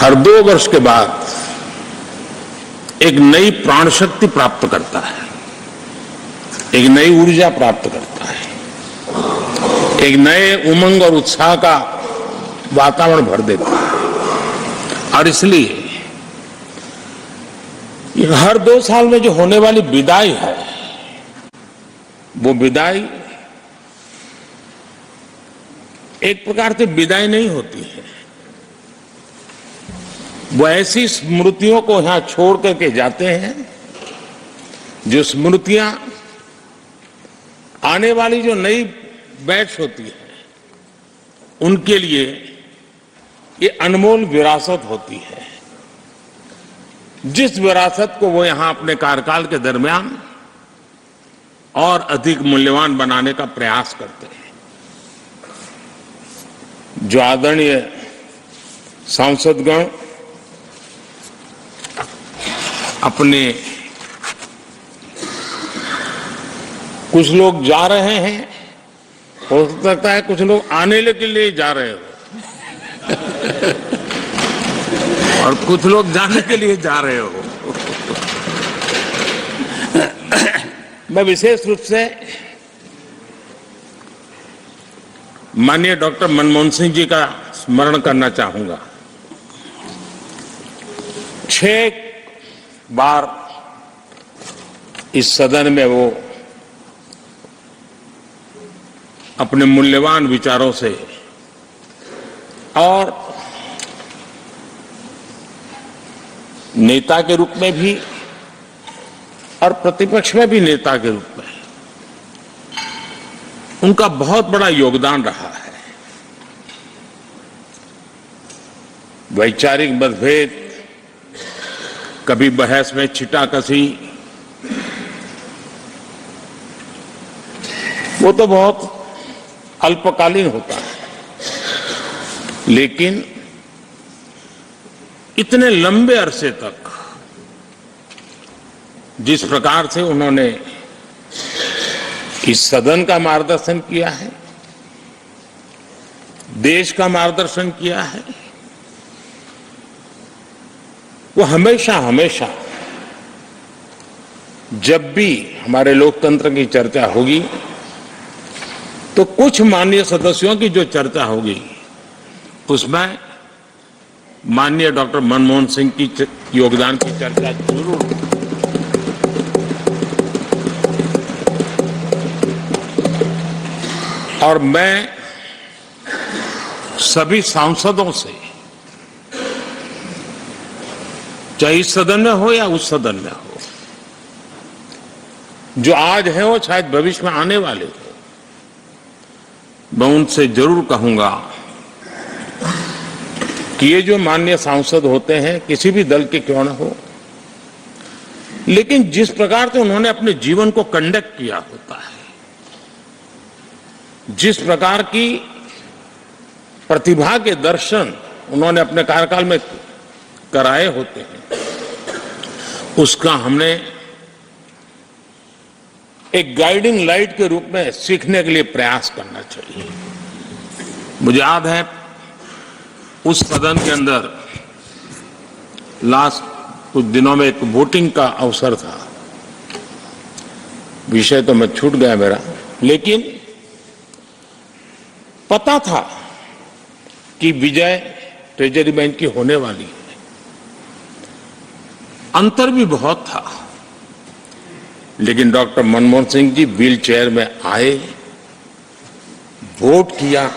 हर 2 वर्ष के बाद एक नई प्राण शक्ति प्राप्त करता है, एक नई ऊर्जा प्राप्त करता है, एक नए उमंग और उत्साह का वातावरण भर देता है। और इसलिए हर 2 साल में जो होने वाली विदाई है, वो विदाई एक प्रकार से विदाई नहीं होती है, वो ऐसी स्मृतियों को यहां छोड़ करके जाते हैं जो स्मृतियां आने वाली जो नई बैच होती है उनके लिए ये अनमोल विरासत होती है, जिस विरासत को वो यहां अपने कार्यकाल के दरमियान और अधिक मूल्यवान बनाने का प्रयास करते हैं। जो आदरणीय सांसदगण अपने कुछ लोग जा रहे हैं, हो सकता है कुछ लोग आने के लिए जा रहे हो और कुछ लोग जाने के लिए जा रहे हो। मैं विशेष रूप से माननीय डॉक्टर मनमोहन सिंह जी का स्मरण करना चाहूंगा। 6 बार इस सदन में वो अपने मूल्यवान विचारों से और नेता के रूप में भी और प्रतिपक्ष में भी नेता के रूप में उनका बहुत बड़ा योगदान रहा है। वैचारिक मतभेद, कभी बहस में छिटाकशी, वो तो बहुत अल्पकालीन होता है, लेकिन इतने लंबे अरसे तक जिस प्रकार से उन्होंने इस सदन का मार्गदर्शन किया है, देश का मार्गदर्शन किया है, वो हमेशा हमेशा जब भी हमारे लोकतंत्र की चर्चा होगी तो कुछ माननीय सदस्यों की जो चर्चा होगी उसमें माननीय डॉक्टर मनमोहन सिंह की योगदान की चर्चा जरूर होगी। और मैं सभी सांसदों से, चाहे इस सदन में हो या उस सदन में हो, जो आज है वो शायद भविष्य में आने वाले हो, मैं उनसे जरूर कहूंगा कि ये जो माननीय सांसद होते हैं किसी भी दल के क्यों ना हो, लेकिन जिस प्रकार से उन्होंने अपने जीवन को कंडक्ट किया होता है, जिस प्रकार की प्रतिभा के दर्शन उन्होंने अपने कार्यकाल में कराए होते हैं, उसका हमने एक गाइडिंग लाइट के रूप में सीखने के लिए प्रयास करना चाहिए। मुझे याद है उस सदन के अंदर लास्ट कुछ दिनों में एक वोटिंग का अवसर था, विषय तो मैं छूट गया मेरा, लेकिन पता था कि विजय ट्रेजरी बैंक की होने वाली है, अंतर भी बहुत था, लेकिन doctor Manmohan Singh ji wheel chair में आए, वोट किया।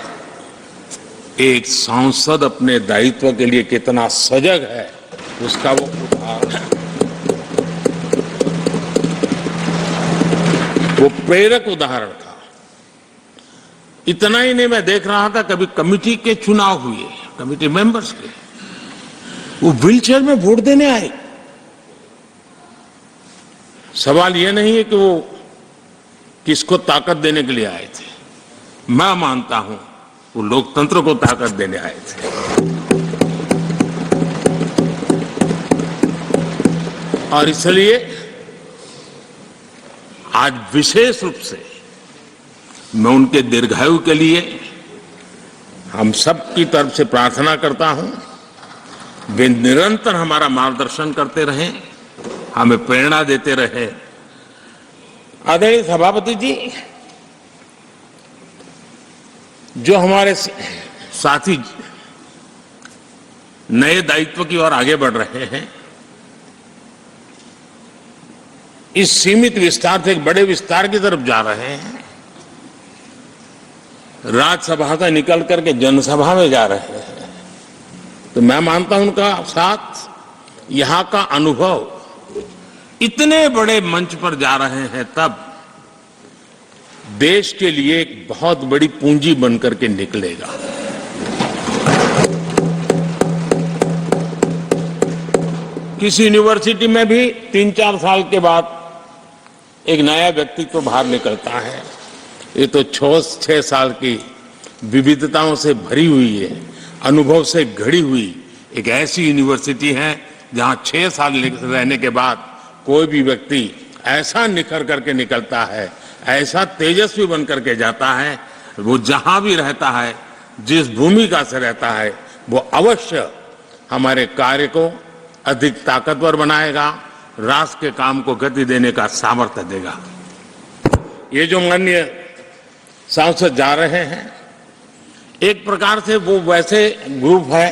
एक सांसद अपने दायित्व के लिए कितना सजग है उसका वो उदाहरण है, वो प्रेरक उदाहरण था। इतना ही नहीं, मैं देख रहा था कभी कमेटी के चुनाव हुए, कमेटी मेंबर्स के, वो व्हील चेयर में वोट देने आए। सवाल यह नहीं है कि वो किसको ताकत देने के लिए आए थे, मैं मानता हूं वो लोकतंत्र को ताकत देने आए थे। और इसलिए आज विशेष रूप से मैं उनके दीर्घायु के लिए हम सब की तरफ से प्रार्थना करता हूं वे निरंतर हमारा मार्गदर्शन करते रहे, हमें प्रेरणा देते रहे। आदरणीय सभापति जी, जो हमारे साथी नए दायित्व की ओर आगे बढ़ रहे हैं, इस सीमित विस्तार से एक बड़े विस्तार की तरफ जा रहे हैं, राज्यसभा से निकल करके जनसभा में जा रहे हैं, तो मैं मानता हूं उनका साथ, यहां का अनुभव, इतने बड़े मंच पर जा रहे हैं तब देश के लिए एक बहुत बड़ी पूंजी बनकर के निकलेगा। किसी यूनिवर्सिटी में भी 3-4 साल के बाद एक नया व्यक्तित्व तो बाहर निकलता है। ये तो 6 साल की विविधताओं से भरी हुई है, अनुभव से घड़ी हुई एक ऐसी यूनिवर्सिटी है जहां 6 साल रहने के बाद कोई भी व्यक्ति ऐसा निखर करके निकलता है, ऐसा तेजस्वी बन करके जाता है, वो जहां भी रहता है, जिस भूमिका से रहता है, वो अवश्य हमारे कार्य को अधिक ताकतवर बनाएगा, राष्ट्र के काम को गति देने का सामर्थ्य देगा। ये जो माननीय सांसद जा रहे हैं, एक प्रकार से वो वैसे ग्रुप है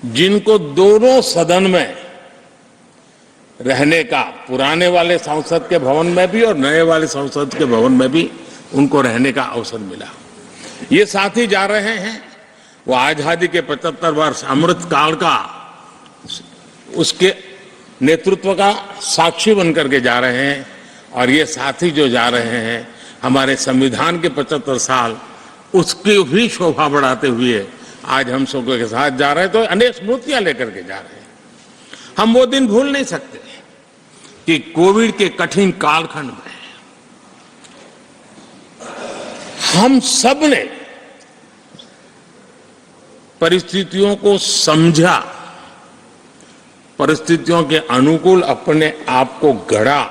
जिनको दोनों सदन में रहने का, पुराने वाले संसद के भवन में भी और नए वाले संसद के भवन में भी उनको रहने का अवसर मिला। ये साथी जा रहे हैं, वो आजादी के 75 वर्ष अमृत काल का, उसके नेतृत्व का साक्षी बनकर के जा रहे हैं। और ये साथी जो जा रहे हैं, हमारे संविधान के 75 साल, उसकी भी शोभा बढ़ाते हुए आज हम सबके के साथ जा रहे हैं, तो अनेक स्मृतियां लेकर के जा रहे हैं। हम वो दिन भूल नहीं सकते कि कोविड के कठिन कालखंड में हम सब ने परिस्थितियों को समझा, परिस्थितियों के अनुकूल अपने आप को गढ़ा।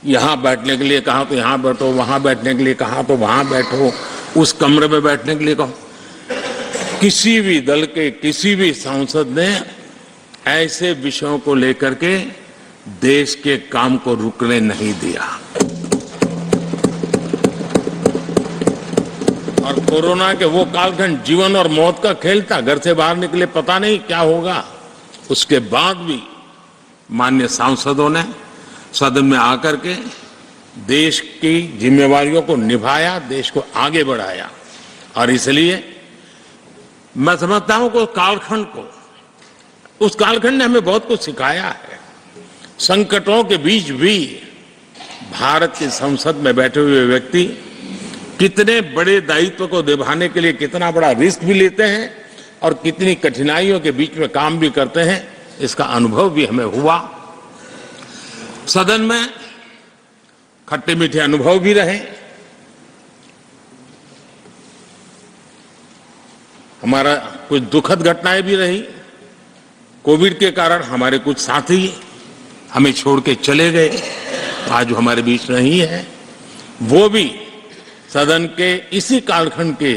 यहां बैठने के लिए कहा तो यहां बैठो, वहां बैठने के लिए कहा तो वहां बैठो, उस कमरे में बैठने के लिए कहो। किसी भी दल के किसी भी सांसद ने ऐसे विषयों को लेकर के देश के काम को रुकने नहीं दिया। और कोरोना के वो कालखंड जीवन और मौत का खेल था, घर से बाहर निकले पता नहीं क्या होगा। उसके बाद भी माननीय सांसदों ने सदन में आकर के देश की जिम्मेवारियों को निभाया, देश को आगे बढ़ाया। और इसलिए मैं समझता हूं कि कालखंड को, उस कालखंड ने हमें बहुत कुछ सिखाया है। संकटों के बीच भी भारत की संसद में बैठे हुए व्यक्ति कितने बड़े दायित्व को निभाने के लिए कितना बड़ा रिस्क भी लेते हैं और कितनी कठिनाइयों के बीच में काम भी करते हैं, इसका अनुभव भी हमें हुआ। सदन में खट्टे मीठे अनुभव भी रहे। हमारा कुछ दुखद घटनाएं भी रही। कोविड के कारण हमारे कुछ साथी हमें छोड़ के चले गए, आज हमारे बीच नहीं है। वो भी सदन के इसी कालखंड के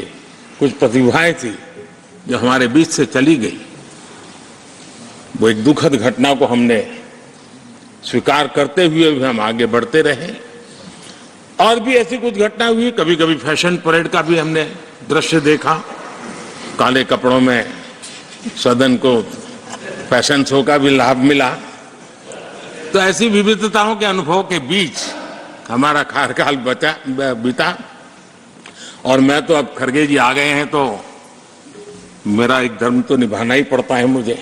कुछ प्रतिभाएं थी जो हमारे बीच से चली गई। वो एक दुखद घटना को हमने स्वीकार करते हुए भी हम आगे बढ़ते रहे। और भी ऐसी कुछ घटना हुई, कभी कभी फैशन परेड का भी हमने दृश्य देखा। काले कपड़ों में सदन को फैशन शो का भी लाभ मिला। तो ऐसी विविधताओं के अनुभव के बीच हमारा कार्यकाल बीता। और मैं तो अब खड़गे जी आ गए हैं तो मेरा एक धर्म तो निभाना ही पड़ता है मुझे।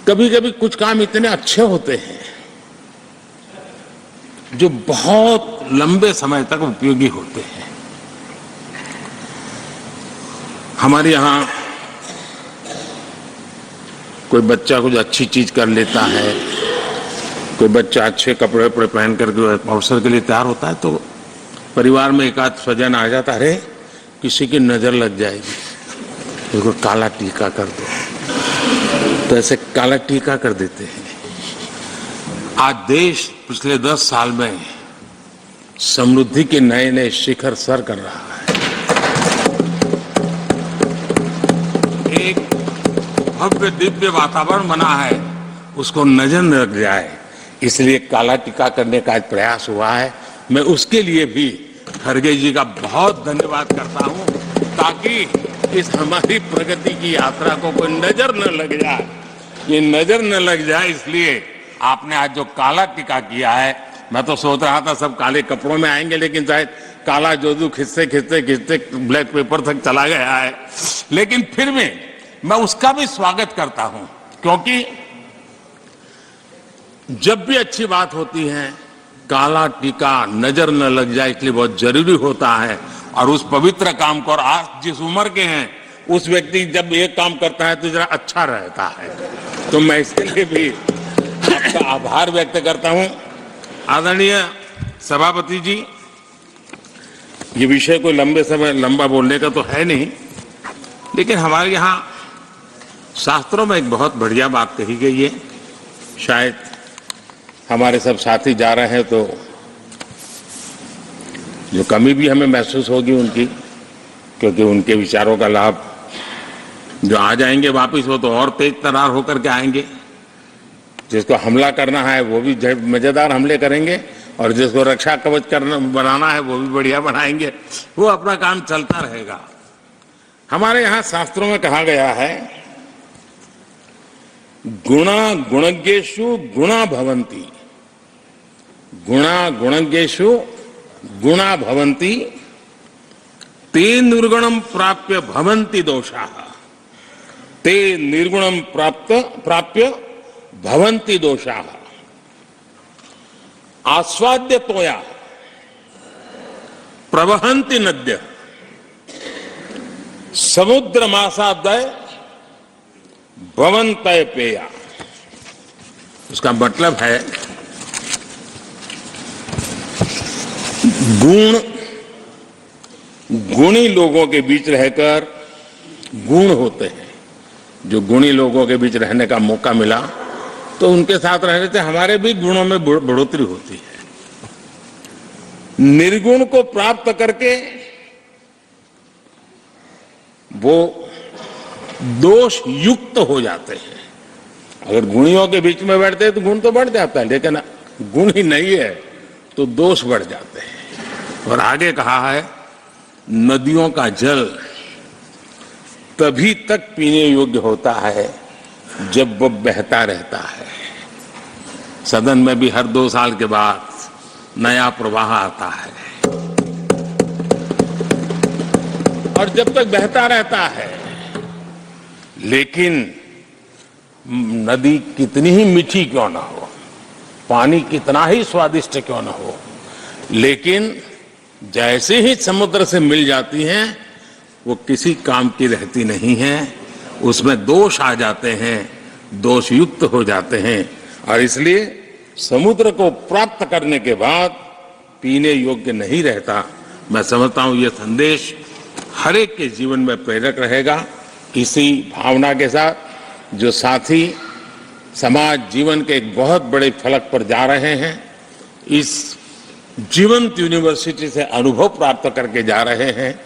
कभी कभी कुछ काम इतने अच्छे होते हैं जो बहुत लंबे समय तक उपयोगी होते हैं। हमारे यहाँ कोई बच्चा कुछ अच्छी चीज कर लेता है, कोई बच्चा अच्छे कपड़े वपड़े पहन करके अवसर के लिए तैयार होता है, तो परिवार में एक आध स्वजन आ जाता है, किसी की नजर लग जाएगी, उसको काला टीका कर दो, तो ऐसे काला टीका कर देते हैं। आज देश पिछले 10 साल में समृद्धि के नए नए शिखर सर कर रहा है। एक भव्य दिव्य वातावरण बना है उसको नजर न लग जाए, इसलिए काला टीका करने का आज प्रयास हुआ है। मैं उसके लिए भी खड़गे जी का बहुत धन्यवाद करता हूं, ताकि इस हमारी प्रगति की यात्रा को कोई नजर न लग जाए। ये नजर न लग जाए इसलिए आपने आज जो काला टीका किया है, मैं तो सोच रहा था सब काले कपड़ों में आएंगे, लेकिन शायद काला जोदू खिंचते खिंचते खिंचते ब्लैक पेपर तक चला गया है। लेकिन फिर भी मैं उसका भी स्वागत करता हूं, क्योंकि जब भी अच्छी बात होती है काला टीका नजर न लग जाए, इसलिए बहुत जरूरी होता है। और उस पवित्र काम को, और आज जिस उम्र के हैं उस व्यक्ति जब ये काम करता है तो जरा अच्छा रहता है। तो मैं इसके लिए भी आपका आभार व्यक्त करता हूं। आदरणीय सभापति जी, ये विषय कोई लंबा बोलने का तो है नहीं, लेकिन हमारे यहाँ शास्त्रों में एक बहुत बढ़िया बात कही गई है। शायद हमारे सब साथी जा रहे हैं तो जो कमी भी हमें महसूस होगी उनकी, क्योंकि उनके विचारों का लाभ जो आ जाएंगे वापिस वो तो और तेज तरार होकर के आएंगे। जिसको हमला करना है वो भी मजेदार हमले करेंगे, और जिसको रक्षा कवच करना बनाना है वो भी बढ़िया बनाएंगे। वो अपना काम चलता रहेगा। हमारे यहाँ शास्त्रों में कहा गया है, गुणा गुणज्ञेषु गुणा भवन्ति, गुणा गुणज्ञेषु गुणा भवन्ति, ते निर्गुणम प्राप्य भवन्ति दोषाः, ते निर्गुणम प्राप्य भवन्ति दोषाः। आस्वाद्य तोया प्रवहन्ति नद्य, समुद्र मासादय भवन्तय पेया। उसका मतलब है गुणी लोगों के बीच रहकर गुण होते हैं। जो गुणी लोगों के बीच रहने का मौका मिला तो उनके साथ रहने से हमारे भी गुणों में बढ़ोतरी होती है। निर्गुण को प्राप्त करके वो दोष युक्त हो जाते हैं। अगर गुणियों के बीच में बैठते हैं तो गुण तो बढ़ जाता है, लेकिन गुण ही नहीं है तो दोष बढ़ जाते हैं। और आगे कहा है, नदियों का जल तभी तक पीने योग्य होता है जब वो बहता रहता है। सदन में भी हर 2 साल के बाद नया प्रवाह आता है, और जब तक बहता रहता है, लेकिन नदी कितनी ही मीठी क्यों ना हो, पानी कितना ही स्वादिष्ट क्यों ना हो, लेकिन जैसे ही समुद्र से मिल जाती हैं वो किसी काम की रहती नहीं है। उसमें दोष आ जाते हैं, दोष युक्त हो जाते हैं। और इसलिए समुद्र को प्राप्त करने के बाद पीने योग्य नहीं रहता। मैं समझता हूं ये संदेश हर एक के जीवन में प्रेरक रहेगा। इसी भावना के साथ जो साथी समाज जीवन के एक बहुत बड़े फलक पर जा रहे हैं, इस जीवंत यूनिवर्सिटी से अनुभव प्राप्त करके जा रहे हैं,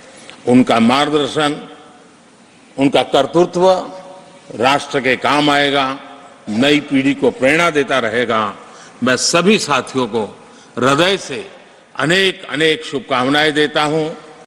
उनका मार्गदर्शन, उनका कर्तृत्व राष्ट्र के काम आएगा, नई पीढ़ी को प्रेरणा देता रहेगा। मैं सभी साथियों को हृदय से अनेक अनेक शुभकामनाएं देता हूं।